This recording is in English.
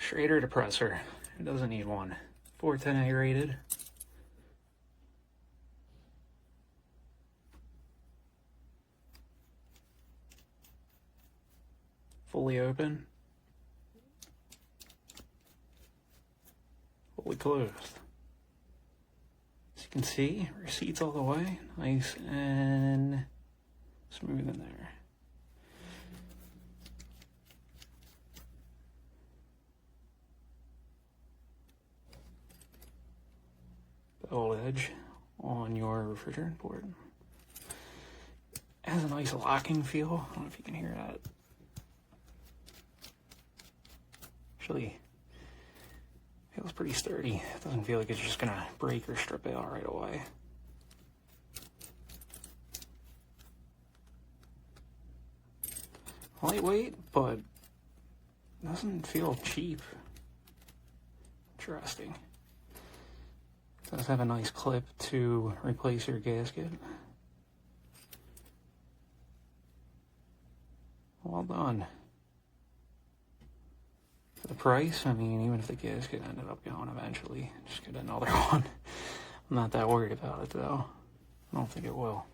Schrader depressor. It doesn't need one. 410A rated. Fully open. Fully closed. As you can see, receipts all the way. Nice and smooth in there. Beveled edge on your refrigerant port. It has a nice locking feel. I don't know if you can hear that. Actually, feels pretty sturdy. It doesn't feel like it's just gonna break or strip out right away. Lightweight, but doesn't feel cheap. Interesting. It does have a nice clip to replace your gasket. Well done. For the price, I mean, even if the gasket ended up going eventually, just get another one. I'm not that worried about it though. I don't think it will.